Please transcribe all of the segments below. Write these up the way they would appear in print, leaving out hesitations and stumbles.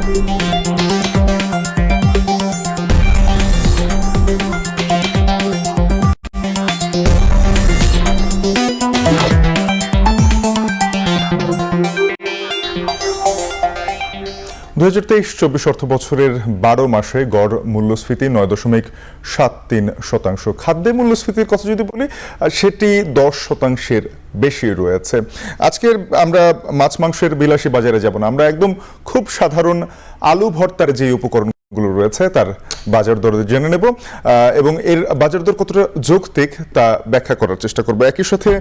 2023-24 অর্থ বছরের 12 মাসে গড় মূল্যস্ফীতি 9.73%। খাদ্যে মূল্যস্ফীতির কথা যদি বলি সেটি 10%-এর বেশি রয়েছে। আজকের আমরা মাছ মাংসের বিলাসী বাজারে যাব না, আমরা একদম খুব সাধারণ আলু ভর্তার যে উপকরণগুলো রয়েছে তার বাজার দর জেনে নেব এবং এর বাজার দর কতটা যৌক্তিক তা ব্যাখ্যা করার চেষ্টা করব। একই সাথে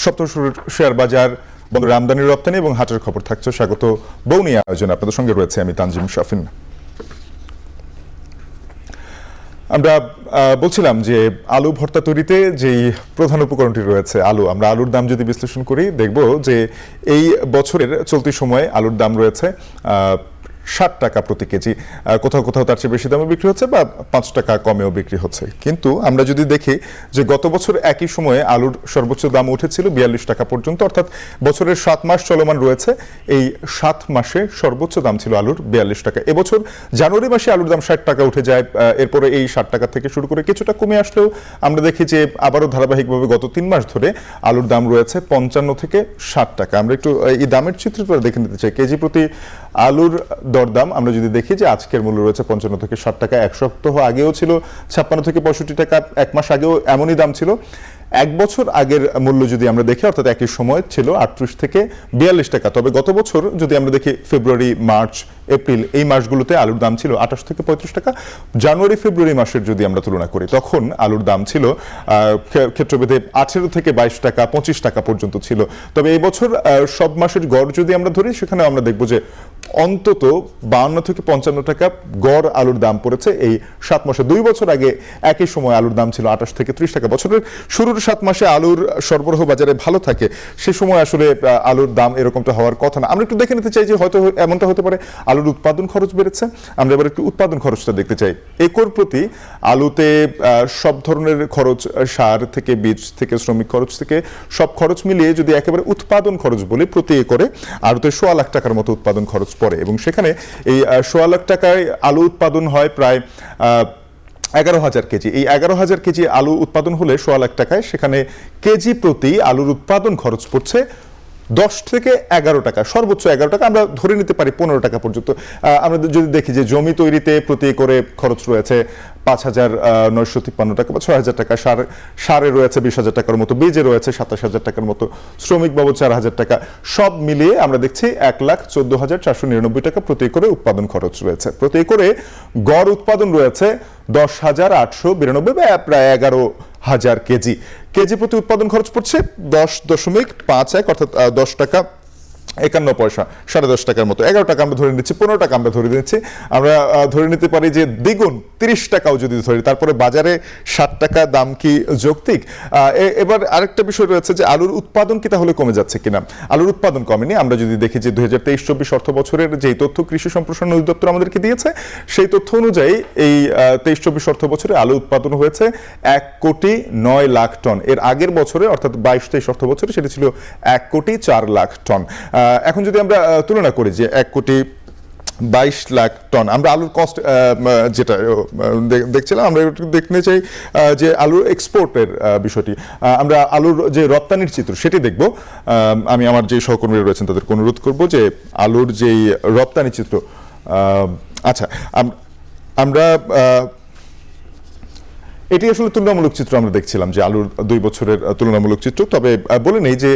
সপ্তাহ শুরুর শেয়ার বাজার, আমদানি রপ্তানি এবং হাটের খবর থাকছে। স্বাগত বৌনি আয়োজনে, আপনাদের সঙ্গে রয়েছে আমি তানজিম শাফিন। আমরা বলছিলাম যে আলু ভর্তা তৈরিতে যেই প্রধান উপকরণটি রয়েছে আলু, আমরা আলুর দাম যদি বিশ্লেষণ করি দেখব যে এই বছরের চলতি সময়ে আলুর দাম রয়েছে 60 টাকা প্রতি কেজি। কোথাও কোথাও তার চেয়ে বেশি দামে বিক্রি হচ্ছে বা 5 টাকা কমেও বিক্রি হচ্ছে। কিন্তু আমরা যদি দেখি যে গত বছর একই সময়ে আলুর সর্বোচ্চ দাম উঠেছিল 42 টাকা পর্যন্ত, অর্থাৎ বছরের 7 মাস চলমান রয়েছে, এই 7 মাসে সর্বোচ্চ দাম ছিল আলুর 42 টাকা। এবছর জানুয়ারি মাসে আলুর দাম 60 টাকা উঠে যায়, এরপরে এই 60 টাকা থেকে শুরু করে কিছুটা কমে আসলেও আমরা দেখি যে আবারও ধারাবাহিকভাবে গত 3 মাস ধরে আলুর দাম রয়েছে 55 থেকে 60 টাকা। আমরা একটু এই দামের চিত্রটা দেখে নিতে চাই। কেজি প্রতি আলুর দরদাম আমরা যদি দেখি যে আজকের মূল্য রয়েছে 55 থেকে 60 টাকা। এক সপ্তাহ আগেও ছিল 56 থেকে 65 টাকা, এক মাস আগেও এমনই দাম ছিল। এক বছর আগের মূল্য যদি আমরা দেখি অর্থাৎ একই সময় ছিল 38 থেকে 42 টাকা। তবে গত বছর যদি আমরা দেখি ফেব্রুয়ারি, মার্চ, এপ্রিল এই মাসগুলোতে আলুর দাম ছিল 28 থেকে 35 টাকা। জানুয়ারি, ফেব্রুয়ারি মাসের যদি আমরা তুলনা করি তখন আলুর দাম ছিল ক্ষেত্রভেদে 18 থেকে 22 টাকা, 25 টাকা পর্যন্ত ছিল। তবে এই বছর সব মাসের গড় যদি আমরা ধরি সেখানে আমরা দেখব যে অন্তত 52 থেকে 55 টাকা গড় আলুর দাম পড়েছে এই 7 মাসে। 2 বছর আগে একই সময় আলুর দাম ছিল 28 থেকে 30 টাকা। বছরের শুরুর 7 মাসে আলুর সরবরাহ বাজারে ভালো থাকে, সে সময় আসলে আলুর দাম এরকমটা হওয়ার কথা না। আমরা একটু দেখে নিতে চাই যে হয়তো এমনটা হতে পারে আলুর উৎপাদন খরচ বেড়েছে। আমরা এবার একটু উৎপাদন খরচটা দেখতে চাই। একর প্রতি আলুতে সব ধরনের খরচ, সার থেকে বীজ থেকে শ্রমিক খরচ থেকে সব খরচ মিলিয়ে যদি একেবারে উৎপাদন খরচ বলি প্রতি একরে আলুতে 1.25 লাখ টাকার মতো উৎপাদন খরচ পড়ে এবং সেখানে এই 1.25 লাখ টাকায় আলু উৎপাদন হয় প্রায় 11,000 কেজি। এই 11,000 কেজি আলু উৎপাদন হলে 1.25 লাখ টাকায় সেখানে কেজি প্রতি আলুর উৎপাদন খরচ পড়ছে 10 থেকে 11 টাকা, সর্বোচ্চ 11 টাকা, আমরা ধরে নিতে পারি 15 টাকা পর্যন্ত। আমরা যদি দেখি যে জমি তৈরিতে প্রতি একরে খরচ রয়েছে 5,953 টাকা বা 6,000 টাকা, সারে রয়েছে 20,000 টাকার মতো, বীজে রয়েছে 27,000 টাকার মতো, শ্রমিক বাবদ 4,000 টাকা, সব মিলিয়ে আমরা দেখছি 1,14,499 টাকা প্রতি একরে উৎপাদন খরচ রয়েছে। প্রতি একরে গড় উৎপাদন রয়েছে 10,892 বা প্রায় 11,000 কেজি। কেজি প্রতি উৎপাদন খরচ পড়ছে 10.51 অর্থাৎ 10 টাকা 51 পয়সা, 10.5 টাকার মতো। 11 টাকা আমরা ধরে নিচ্ছি, 15 টাকা আমরা ধরে নিচ্ছি, আমরা ধরে নিতে পারি যে দ্বিগুণ 30 টাকাও যদি ধরি তারপরে বাজারে 60 টাকা দাম কি যৌক্তিক? এবার আরেকটা বিষয় রয়েছে যে আলুর উৎপাদন কি তাহলে কমে যাচ্ছে কিনা? আলুর উৎপাদন কমেনি। আমরা যদি দেখি যে 2023-24 অর্থ বছরের যেই তথ্য কৃষি সম্প্রসারণ অধিদপ্তর আমাদেরকে দিয়েছে সেই তথ্য অনুযায়ী এই 23-24 অর্থ বছরে আলু উৎপাদন হয়েছে 1,09,00,000 টন। এর আগের বছরে অর্থাৎ 22-23 অর্থ বছরে সেটা ছিল 1,04,00,000 টন। এখন যদি আমরা তুলনা করি যে 1,22,00,000 টন, আমরা আলুর কস্ট যেটা দেখছিলাম আমরা দেখতে চাই যে আলুর এক্সপোর্টের বিষয়টি, আমরা আলুর যে রপ্তানির চিত্র সেটি দেখব। আমি আমার যে সহকর্মীরা রয়েছেন তাদেরকে অনুরোধ করব যে আলুর যেই রপ্তানি চিত্র, আচ্ছা আমরা এটি আসলে তুলনামূলক চিত্র আমরা দেখছিলাম যে আলুর 2 বছরের তুলনামূলক চিত্র। তবে বলে নেই যে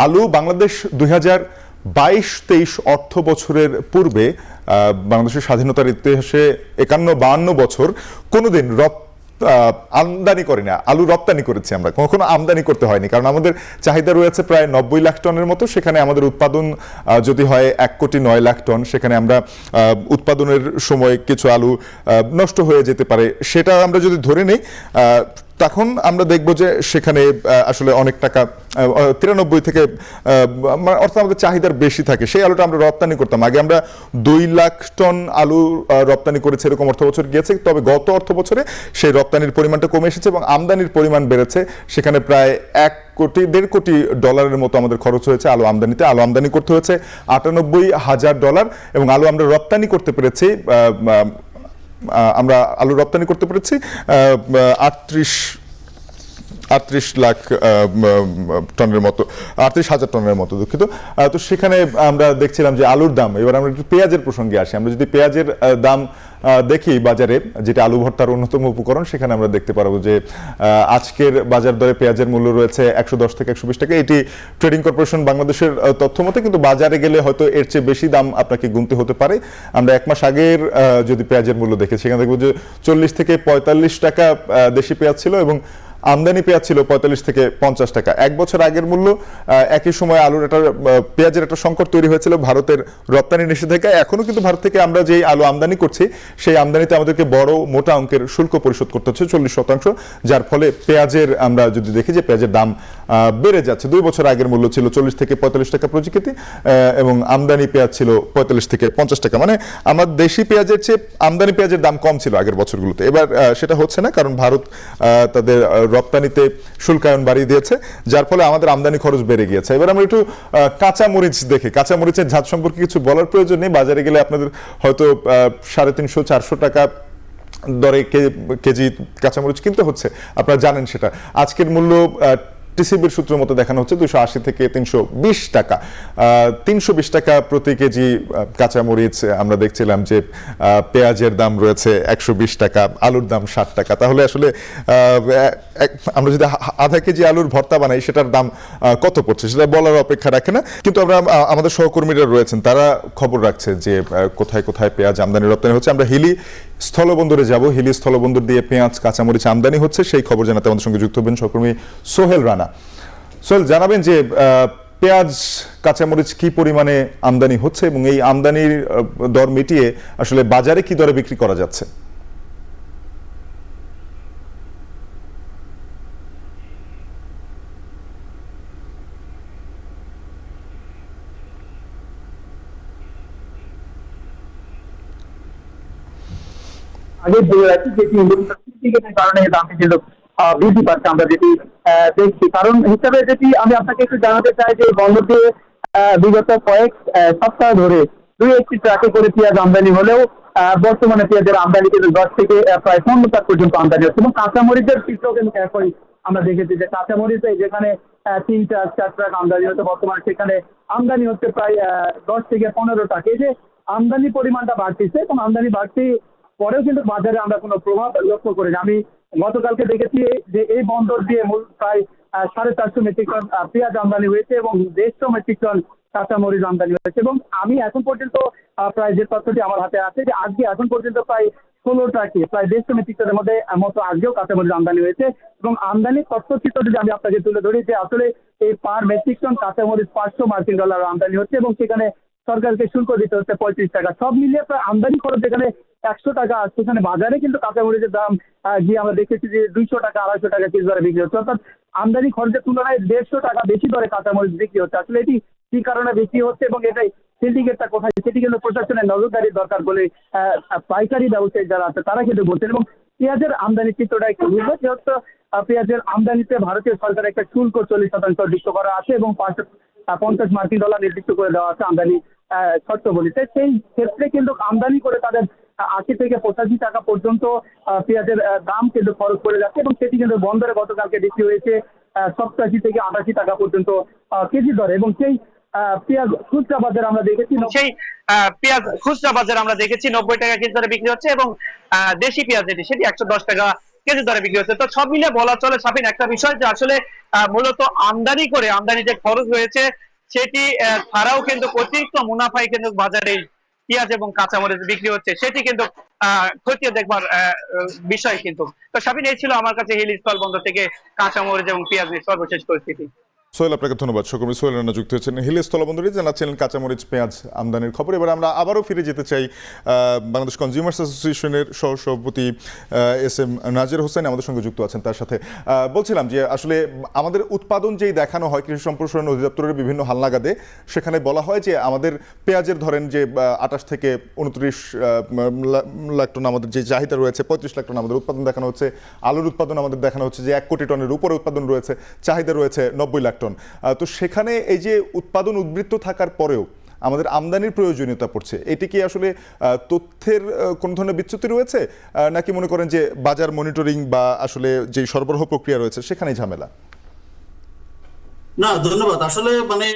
আলু বাংলাদেশ 2022-23 অর্থ বছরের পূর্বে বাংলাদেশের স্বাধীনতার ইতিহাসে 51-52 বছর কোনোদিন আমদানি করি না, আলু রপ্তানি করেছি আমরা, কখনো আমদানি করতে হয়নি। কারণ আমাদের চাহিদা রয়েছে প্রায় 90 লাখ টনের মতো, সেখানে আমাদের উৎপাদন যদি হয় 1,09,00,000 টন, সেখানে আমরা উৎপাদনের সময় কিছু আলু নষ্ট হয়ে যেতে পারে, সেটা আমরা যদি ধরে নিই তখন আমরা দেখব যে সেখানে আসলে অনেক টাকা 93 থেকে অর্থাৎ আমাদের চাহিদার বেশি থাকে, সেই আলুটা আমরা রপ্তানি করতাম। আগে আমরা 2 লাখ টন আলু রপ্তানি করেছি, এরকম অর্থ বছর গিয়েছে। তবে গত অর্থ বছরে সেই রপ্তানির পরিমাণটা কমে এসেছে এবং আমদানির পরিমাণ বেড়েছে। সেখানে প্রায় 1.5 কোটি ডলারের মতো আমাদের খরচ হয়েছে আলু আমদানিতে। আলু আমদানি করতে হয়েছে $98,000 এবং আলু আমরা রপ্তানি করতে পেরেছি, আমরা আলু রপ্তানি করতে পেরেছি 38 লাখ টনের মতো, 38,000 টনের মতো, দুঃখিত। তো সেখানে আমরা দেখছিলাম যে আলুর দাম, এবার আমরা একটু পেঁয়াজের প্রসঙ্গে আসি। আমরা যদি পেঁয়াজের দাম দেখি বাজারে, যেটা আলু ভর্তার অন্যতম উপকরণ, সেখানে আমরা দেখতে পারবো যে আজকের বাজার দরে পেঁয়াজের মূল্য রয়েছে 110 থেকে 120 টাকা। এটি ট্রেডিং কর্পোরেশন বাংলাদেশের তথ্য মতে, কিন্তু বাজারে গেলে হয়তো এর চেয়ে বেশি দাম আপনাকে গুনতে হতে পারে। আমরা 1 মাস আগের যদি পেঁয়াজের মূল্য দেখি, সেখানে দেখবো যে 40 থেকে 45 টাকা দেশি পেঁয়াজ ছিল এবং আমদানি পেঁয়াজ ছিল 45 থেকে 50 টাকা। 1 বছর আগের মূল্য। একই সময় আলুর একটা পেঁয়াজের একটা সংকট তৈরি হয়েছিল, ভারতের রপ্তানি নিষেধাজ্ঞায়। এখনো কিন্তু ভারত থেকে আমরা যেই আলু আমদানি করছি, সেই আমদানিতে আমাদেরকে বড় মোটা অঙ্কের শুল্ক পরিশোধ করতে হচ্ছে, 40%, যার ফলে পেঁয়াজের আমরা যদি দেখি যে পেঁয়াজের দাম বেড়ে যাচ্ছে। 2 বছর আগের মূল্য ছিল 40 থেকে 45 টাকা প্রতি কেজি এবং আমদানি পেঁয়াজ ছিল 45 থেকে 50 টাকা। মানে আমার দেশি পেঁয়াজের চেয়ে আমদানি পেঁয়াজের দাম কম ছিল আগের বছরগুলোতে। এবার সেটা হচ্ছে না, কারণ ভারত তাদের রপ্তানিতে শুল্কায়ন বাড়িয়ে দিয়েছে, যার ফলে আমাদের আমদানি খরচ বেড়ে গিয়েছে। এবার আমরা একটু কাঁচা মরিচ দেখি। কাঁচা মরিচের ঝাঁজ সম্পর্কে কিছু বলার প্রয়োজন নেই। বাজারে গেলে আপনাদের হয়তো 350-400 টাকা দরে কেজি কাঁচামরিচ কিনতে হচ্ছে, আপনারা জানেন সেটা। আজকের মূল্য টিসিবির সূত্র মতো দেখানো হচ্ছে 280 থেকে 320 টাকা। 320 টাকা প্রতি কেজি কাঁচামরিচ। আমরা দেখছিলাম যে পেঁয়াজের দাম রয়েছে 120 টাকা, আলুর দাম 60 টাকা। তাহলে আসলে আমরা যদি আধা কেজি আলুর ভর্তা বানাই, সেটার দাম কত পড়ছে সেটা বলার অপেক্ষা রাখে না। কিন্তু আমরা আমাদের সহকর্মীরা রয়েছেন, তারা খবর রাখছে যে কোথায় কোথায় পেঁয়াজ আমদানি রপ্তানি হচ্ছে। আমরা হিলি স্থলবন্দরে যাব। হিলি স্থলবন্দর দিয়ে পেঁয়াজ কাঁচামরিচ আমদানি হচ্ছে, সেই খবর জানাতে আমাদের সঙ্গে যুক্ত হবেন সহকর্মী সোহেল রানা। সোহেল, জানাবেন যে পেঁয়াজ কাঁচামরিচ কি পরিমাণে আমদানি হচ্ছে এবং এই আমদানির দর মিটিয়ে আসলে বাজারে কি দরে বিক্রি করা যাচ্ছে? আগে বলে রাখি যেটি সিন্ডিকেটের কারণে দামটি কিন্তু বৃদ্ধি পাচ্ছে, আমরা যেটি দেখছি। কারণ হিসাবে যেটি আমি আপনাকে একটু জানাতে চাই যে বন্দর দিয়ে বিগত কয়েক সপ্তাহ ধরে 2-1টি ট্রাকে করে পেঁয়াজ আমদানি হলেও বর্তমানে পেঁয়াজের আমদানি কিন্তু 10 থেকে প্রায় 15 ট্রাক পর্যন্ত আমদানি হচ্ছে এবং কাঁচামরিচের চিত্র কিন্তু একই আমরা দেখেছি যে কাঁচামরিচে যেখানে 3-4 ট্রাক আমদানি হচ্ছে, বর্তমানে সেখানে আমদানি হচ্ছে প্রায় 10 থেকে 15 ট্রাক। এই যে আমদানি পরিমাণটা বাড়তিছে এবং আমদানি বাড়তি পরেও কিন্তু বাজারে আমরা কোনো প্রভাব লক্ষ্য করিনি। আমি গতকালকে দেখেছি যে এই বন্দর দিয়ে প্রায় 450 মেট্রিক টন পেঁয়াজ আমদানি হয়েছে এবং 150 মেট্রিক টন কাঁচামরিচ আমদানি হয়েছে। এবং আমি এখন পর্যন্ত প্রায় যে তথ্যটি আমার হাতে আছে যে আজকে এখন পর্যন্ত প্রায় 16 ট্রাকে প্রায় 150 মেট্রিক টনের মতো আজকেও কাঁচামরিচ আমদানি হয়েছে। এবং আমদানির তথ্যচিত্র যদি আমি আপনাকে তুলে ধরি যে আসলে এই পার মেট্রিক টন কাঁচামরিচ $500 আমদানি হচ্ছে এবং সেখানে সরকারকে শুল্ক দিতে হচ্ছে 35 টাকা। সব মিলিয়ে প্রায় আমদানি খরচ যেখানে 100 টাকা, সেখানে বাজারে কিন্তু কাঁচামরিচের দাম গিয়ে আমরা দেখেছি যে 200 টাকা 250 টাকা কেজি দরে বিক্রি হচ্ছে। অর্থাৎ আমদানি খরচের তুলনায় 150 টাকা বেশি দরে কাঁচামরিচ বিক্রি হচ্ছে। আসলে এটি কি কারণে বিক্রি হচ্ছে এবং এটাই সিন্ডিকেটটা কোথায়, সেটি কিন্তু প্রশাসনের নজরদারি দরকার বলে পাইকারি ব্যবসায়ী যারা আছে তারা কিন্তু বলছেন। এবং পেঁয়াজের আমদানি চিত্রটা একটু বুঝবো, যেহেতু পেঁয়াজের আমদানিতে ভারতীয় সরকার একটা শুল্ক 40% যুক্ত করা আছে এবং $50 নির্দিষ্ট করে দেওয়া আছে আমদানি শর্তাবলীতে। সেই ক্ষেত্রে কিন্তু আমদানি করে তাদের 80 থেকে 85 টাকা পর্যন্ত পেঁয়াজের দাম কিন্তু খরচ করে যাচ্ছে এবং সেটি কিন্তু বন্দরে গতকালকে বিক্রি হয়েছে 87 থেকে 88 টাকা পর্যন্ত কেজি দরে। এবং সেই পেঁয়াজ খুচরা বাজারে আমরা দেখেছি 90 টাকা কেজি দরে বিক্রি হচ্ছে এবং দেশি পেঁয়াজ যেটি সেটি 110 টাকা কেজি দরে বিক্রি হচ্ছে। তো সব মিলে বলা চলে সাফিন একটা বিষয় যে আসলে মূলত আমদানি যে খরচ হয়েছে সেটি ছাড়াও কিন্তু অতিরিক্ত মুনাফায় কিন্তু বাজারে পেঁয়াজ এবং কাঁচামরিচ বিক্রি হচ্ছে, সেটি কিন্তু খতিয়ে দেখবার বিষয়। কিন্তু তো সাবিন, এই ছিল আমার কাছে হিলি স্থল বন্দর থেকে কাঁচামরিচ এবং পেঁয়াজের সর্বশেষ পরিস্থিতি। সোহেল, আপনাকে ধন্যবাদ। সহকর্মী সোহেল রানা যুক্ত হয়েছেন হিলি স্থলবন্দরে, জানাচ্ছিলেন কাঁচামরিচ পেঁয়াজ আমদানির খবর। এবার আমরা আবারও ফিরে যেতে চাই বাংলাদেশ কনজিউমার্স অ্যাসোসিয়েশনের সহসভাপতি এস এম নাজির হোসেন আমাদের সঙ্গে যুক্ত আছেন। তার সাথে বলছিলাম যে আসলে আমাদের উৎপাদন যেই দেখানো হয় কৃষি সম্প্রসারণ অধিদপ্তরের বিভিন্ন হালনাগাদে, সেখানে বলা হয় যে আমাদের পেঁয়াজের ধরেন যে 28 থেকে 29 লাখ টন আমাদের যে চাহিদা রয়েছে, 35 লাখ টন আমাদের উৎপাদন দেখানো হচ্ছে। আলুর উৎপাদন আমাদের দেখানো হচ্ছে যে 1 কোটি টনের উপরে উৎপাদন রয়েছে, চাহিদা রয়েছে 90 লাখ টন। তো সেখানে এই যে উৎপাদন উদ্বৃত্ত থাকার পরেও আমাদের আমদানির প্রয়োজনীয়তা পড়ছে, এটি কি আসলে তথ্যের কোন ধরনের বিচ্যুতি রয়েছে, নাকি মনে করেন যে বাজার মনিটরিং বা আসলে যে সরবরাহ প্রক্রিয়া রয়েছে সেখানেই ঝামেলা? না, ধন্যবাদ। আসলে মানে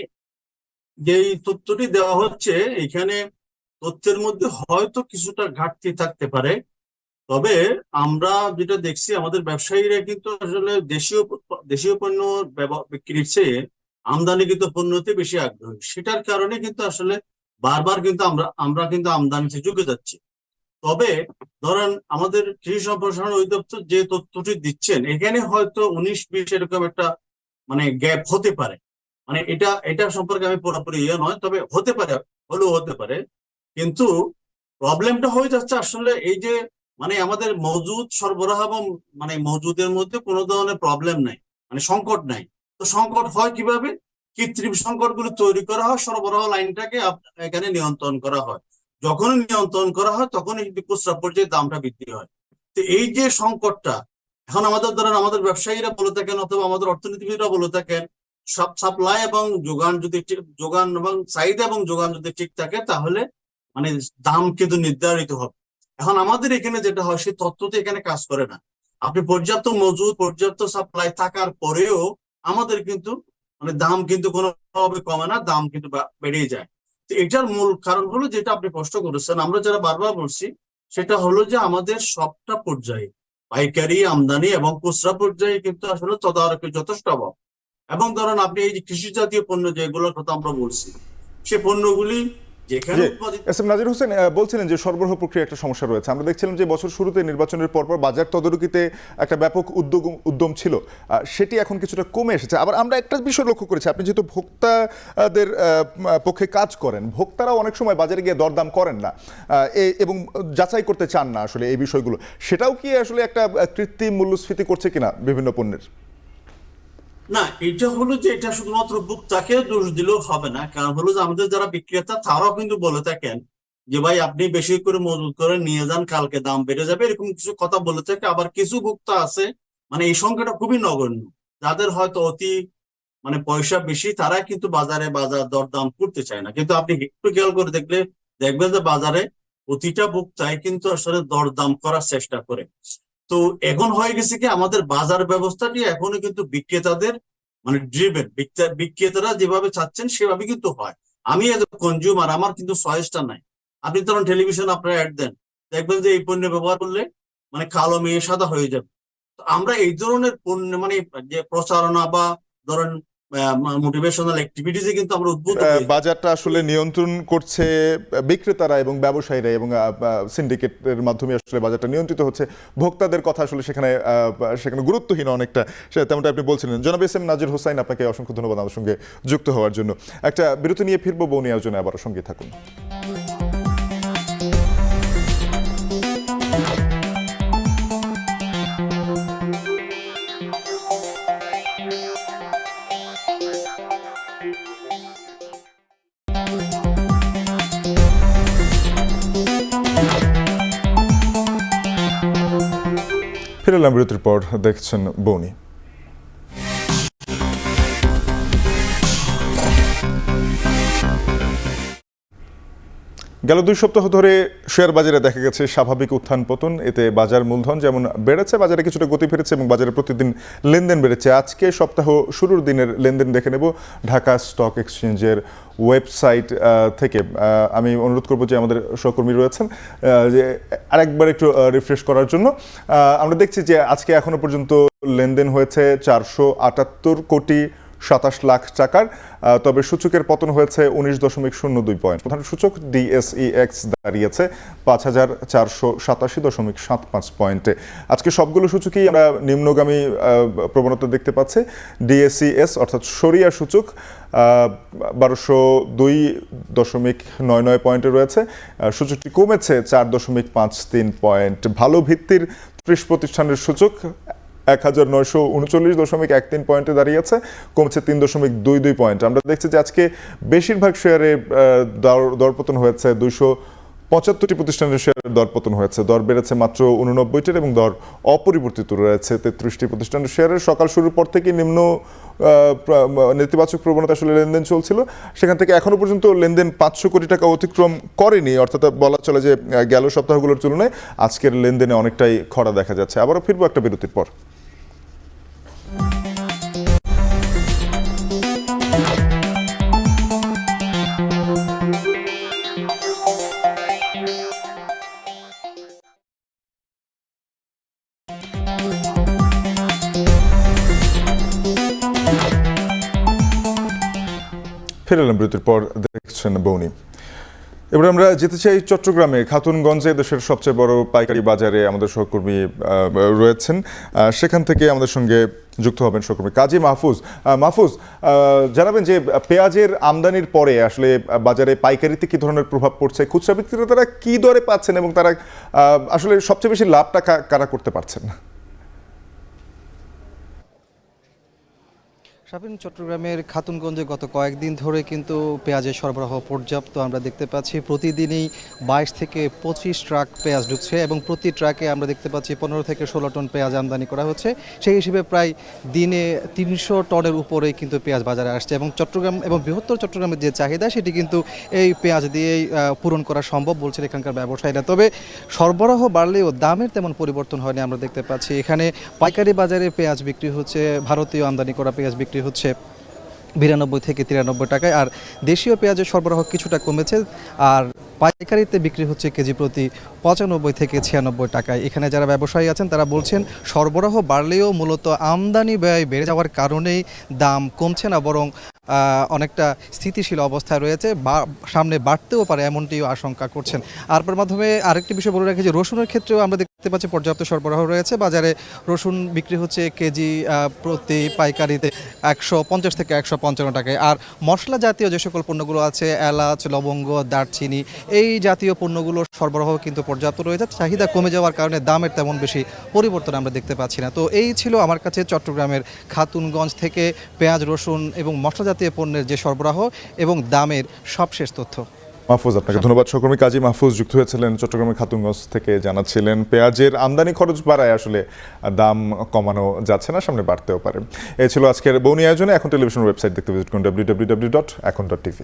যেই তথ্যটি দেওয়া হচ্ছে এখানে তথ্যের মধ্যে হয়তো কিছুটা ঘাটতি থাকতে পারে, তবে আমরা যেটা দেখছি আমাদের ব্যবসায়ীরা কিন্তু আসলে দেশীয় পণ্য বিক্রির চেয়ে আমদানিকৃত পণ্যতে বেশি আগ্রহী। সেটার কারণে কিন্তু আসলে বারবার কিন্তু আমরা কিন্তু আমদানিতে ঝুঁকে যাচ্ছি। তবে ধরেন আমাদের কৃষি সম্প্রসারণ অধিদপ্তর যে তথ্যটি দিচ্ছেন এখানে হয়তো 19-20 এরকম একটা মানে গ্যাপ হতে পারে। মানে এটা সম্পর্কে আমি পুরোপুরি নয়, তবে হতে পারে, হলেও হতে পারে। কিন্তু প্রবলেমটা হয়ে যাচ্ছে আসলে এই যে মানে আমাদের মজুদ সরবরাহ এবং মানে মজুদের মধ্যে কোনো ধরনের প্রবলেম নাই, মানে সংকট নাই। তো সংকট হয় কিভাবে? কৃত্রিম সংকটগুলো তৈরি করা হয়, সরবরাহ লাইনটাকে এখানে নিয়ন্ত্রণ করা হয়। যখনই নিয়ন্ত্রণ করা হয় তখনই কিন্তু খুচরা পর্যায়ে দামটা বৃদ্ধি হয়। তো এই যে সংকটটা এখন আমাদের ধরেন আমাদের ব্যবসায়ীরা বলে থাকেন অথবা আমাদের অর্থনীতিবিদরা বলে থাকেন, সব সাপ্লাই এবং যোগান যদি যোগান এবং চাহিদা এবং যোগান যদি ঠিক থাকে তাহলে মানে দাম কিন্তু নির্ধারিত হবে। এখন আমাদের এখানে যেটা হয় সেই তত্ত্বতে এখানে কাজ করে না। আপনি পর্যাপ্ত মজুদ পর্যাপ্ত সাপ্লাই থাকার পরেও আমাদের কিন্তু মানে দাম কিন্তু কোনোভাবে কমে না, দাম কিন্তু বেড়ে যায়। তো এটার মূল কারণ হলো যেটা আপনি প্রশ্ন করেছেন, আমরা যারা বারবার বলছি সেটা হলো যে আমাদের সবটা পর্যায়ে পাইকারি, আমদানি এবং খুচরা পর্যায়ে কিন্তু আসলে তদারকির যথেষ্ট অভাব। এবং ধরেন আপনি এই যে কৃষি জাতীয় পণ্য যেগুলোর কথা আমরা বলছি, সে পণ্যগুলি যেখানে উৎপাদিত। এস এম নাজির হোসেন বলছিলেন যে সরবরাহ প্রক্রিয়া একটা সমস্যা রয়েছে। আমরা দেখছিলাম যে বছর শুরুতে নির্বাচনের পরপর বাজার তদারকিতে একটা ব্যাপক উদ্যম ছিল, সেটি এখন কিছুটা কমে এসেছে। আবার আমরা একটা বিষয় লক্ষ্য করেছি, আপনি যেহেতু ভোক্তাদের পক্ষে কাজ করেন, ভোক্তারাও অনেক সময় বাজারে গিয়ে দরদাম করেন না এবং যাচাই করতে চান না আসলে এই বিষয়গুলো। সেটাও কি আসলে একটা কৃত্রিম মূল্যস্ফীতি করছে কিনা বিভিন্ন পণ্যের? না, এটা হলো যে এটা শুধুমাত্র ভোক্তাকে দোষ দিলেও হবে না, কারণ হলো যে আমাদের যারা বিক্রেতা তারাও কিন্তু বলে থাকেন যে ভাই আপনি বেশি করে মজুত করে নিয়ে যান, কালকে দাম বেড়ে যাবে, এরকম কিছু কথা বলে থাকে। আবার কিছু ভোক্তা আছে মানে এই সংখ্যাটা খুবই নগণ্য, যাদের হয়তো অতি মানে পয়সা বেশি, তারা কিন্তু বাজার দরদাম করতে চায় না। কিন্তু আপনি একটু খেয়াল করে দেখবেন যে বাজারে প্রতিটা ভোক্তাই কিন্তু আসলে দরদাম করার চেষ্টা করে। তো এখন হয়ে গেছে কি আমাদের বাজার ব্যবস্থাটি এখনো কিন্তু বিক্রেতাদের মানে ড্রিভেন, বিক্রেতারা যেভাবে চাচ্ছেন সেভাবে কিন্তু হয়। আমি এজ কনজিউমার আমার কিন্তু চয়েসটা নাই। আপনি ধরুন টেলিভিশন আপনারা অ্যাড দেন, দেখবেন যে এই পণ্য ব্যবহার করলে মানে কালো মেয়ে সাদা হয়ে যাবে। তো আমরা এই ধরনের পণ্য মানে যে প্রচারণা বা ধরেন মোটিভেশনাল অ্যাক্টিভিটিসে কিন্তু আমরা উদ্বুদ্ধ হই। বাজারটা আসলে নিয়ন্ত্রণ করছে বিক্রেতারা এবং ব্যবসায়ীরা এবং সিন্ডিকেটের মাধ্যমে আসলে বাজারটা নিয়ন্ত্রিত হচ্ছে। ভোক্তাদের কথা আসলে সেখানে গুরুত্বহীন অনেকটা, তেমনটা আপনি বলছিলেন। জনাব এস এম নাজির হোসাইন, আপনাকে অসংখ্য ধন্যবাদ আমার সঙ্গে যুক্ত হওয়ার জন্য। একটা বিরতি নিয়ে ফিরবো, বৌনি আয়োজনে আবার সঙ্গে থাকুন। ফিরে এলাম বিরতির পর, দেখছেন বৌনি। গেল 2 সপ্তাহ ধরে শেয়ার বাজারে দেখা গেছে স্বাভাবিক উত্থান পতন। এতে বাজার মূলধন যেমন বেড়েছে, বাজারে কিছুটা গতি ফিরেছে এবং বাজারে প্রতিদিন লেনদেন বেড়েছে। আজকে সপ্তাহ শুরুর দিনের লেনদেন দেখে নেব ঢাকা স্টক এক্সচেঞ্জের ওয়েবসাইট থেকে। আমি অনুরোধ করব যে আমাদের সহকর্মী রয়েছেন যে আরেকবার একটু রিফ্রেশ করার জন্য। আমরা দেখছি যে আজকে এখনো পর্যন্ত লেনদেন হয়েছে 478 কোটি 27 লাখ টাকার। তবে সূচকের পতন হয়েছে 19.02 পয়েন্ট। প্রধান সূচক DSEX দাঁড়িয়েছে 5487.75 পয়েন্টে। আজকে সবগুলো সূচকই আমরা নিম্নগামী প্রবণতা দেখতে পাচ্ছি। DSES অর্থাৎ সরিয়া সূচক 1202.99 পয়েন্টে রয়েছে। সূচকটি কমেছে 4.53 পয়েন্ট। ভালো ভিত্তির 30 প্রতিষ্ঠানের সূচক 1939.13 পয়েন্টে দাঁড়িয়েছে, কমছে 3.22 পয়েন্ট। আমরা দেখছি যে আজকে বেশিরভাগ শেয়ারে দরপতন হয়েছে। 275টি প্রতিষ্ঠানের শেয়ারের দরপতন হয়েছে। দর বেড়েছে মাত্র 89টির এবং দর অপরিবর্তিত রয়েছে 33টি প্রতিষ্ঠানের শেয়ারের। সকাল শুরুর পর থেকে নিম্ন নেতিবাচক প্রবণতা আসলে লেনদেন চলছিল। সেখান থেকে এখনো পর্যন্ত লেনদেন 500 কোটি টাকা অতিক্রম করেনি, অর্থাৎ বলা চলে যে গেল সপ্তাহগুলোর তুলনায় আজকের লেনদেনে অনেকটাই খরা দেখা যাচ্ছে। আবারও ফিরবো একটা বিরতির পর। ফিরে এলাম বিরতির পর। দেখছেন বৌনি। এবার আমরা যেতে চাই চট্টগ্রামে খাতুনগঞ্জে, দেশের সবচেয়ে বড় পাইকারি বাজারে আমাদের সহকর্মী রয়েছেন। সেখান থেকে আমাদের সঙ্গে যুক্ত হবেন সহকর্মী কাজী মাহফুজ। মাহফুজ, জানাবেন যে পেঁয়াজের আমদানির পরে আসলে বাজারে পাইকারিতে কি ধরনের প্রভাব পড়ছে, খুচরা বিক্রেতারা কি দরে পাচ্ছেন এবং তারা আসলে সবচেয়ে বেশি লাভটা কারা করতে পারছেন? শাফিন, চট্টগ্রামের খাতুনগঞ্জে গত কয়েকদিন ধরে কিন্তু পেঁয়াজের সরবরাহ পর্যাপ্ত আমরা দেখতে পাচ্ছি। প্রতিদিনই 22 থেকে 25 ট্রাক পেঁয়াজ ঢুকছে এবং প্রতি ট্রাকে আমরা দেখতে পাচ্ছি 15 থেকে 16 টন পেঁয়াজ আমদানি করা হচ্ছে। সেই হিসেবে প্রায় দিনে 300 টনের উপরেই কিন্তু পেঁয়াজ বাজারে আসছে এবং চট্টগ্রাম এবং বৃহত্তর চট্টগ্রামের যে চাহিদা সেটি কিন্তু এই পেঁয়াজ দিয়েই পূরণ করা সম্ভব বলছেন এখানকার ব্যবসায়ীরা। তবে সরবরাহ বাড়লেও দামের তেমন পরিবর্তন হয়নি আমরা দেখতে পাচ্ছি। এখানে পাইকারি বাজারে পেঁয়াজ বিক্রি হচ্ছে, ভারতীয় আমদানি করা পেঁয়াজ বিক্রি হচ্ছে 92 থেকে 93 টাকায়, আর দেশীয় পেঁয়াজের সরবরাহ কিছুটা কমেছে আর পাইকারিতে বিক্রি হচ্ছে কেজি প্রতি 95 থেকে 96 টাকায়। এখানে যারা ব্যবসায়ী আছেন তারা বলছেন সরবরাহ বাড়লেও মূলত আমদানি ব্যয় বেড়ে যাওয়ার কারণেই দাম কমছে না, বরং অনেকটা স্থিতিশীল অবস্থায় রয়েছে, সামনে বাড়তেও পারে এমনটিও আশঙ্কা করছেন। আর তার মাধ্যমে আরেকটি বিষয় বলে রাখি যে রসুনের ক্ষেত্রেও আমরা দেখতে পাচ্ছি পর্যাপ্ত সরবরাহ রয়েছে। বাজারে রসুন বিক্রি হচ্ছে কেজি প্রতি পাইকারিতে 150 থেকে 155 টাকায়। আর মশলা জাতীয় যে সকল পণ্যগুলো আছে, এলাচ, লবঙ্গ, দারচিনি, এই জাতীয় পণ্যগুলোর সরবরাহ কিন্তু পর্যাপ্ত রয়েছে। চাহিদা কমে যাওয়ার কারণে দামের তেমন বেশি পরিবর্তন আমরা দেখতে পাচ্ছি না। তো এই ছিল আমার কাছে চট্টগ্রামের খাতুনগঞ্জ থেকে পেঁয়াজ, রসুন এবং মশলা জাতীয় পণ্যের যে সরবরাহ এবং দামের সবশেষ তথ্য। মাহফুজ, আপনাকে ধন্যবাদ। সহকর্মী কাজী মাহফুজ যুক্ত হয়েছিলেন চট্টগ্রামের খাতুনগঞ্জ থেকে, জানাচ্ছিলেন পেঁয়াজের আমদানি খরচ বাড়ায় আসলে দাম কমানো যাচ্ছে না, সামনে বাড়তেও পারে। এই ছিল আজকের বৌনি আয়োজনে। এখন টেলিভিশন ওয়েবসাইট দেখতে ভিজিট করুন www.এখন.tv।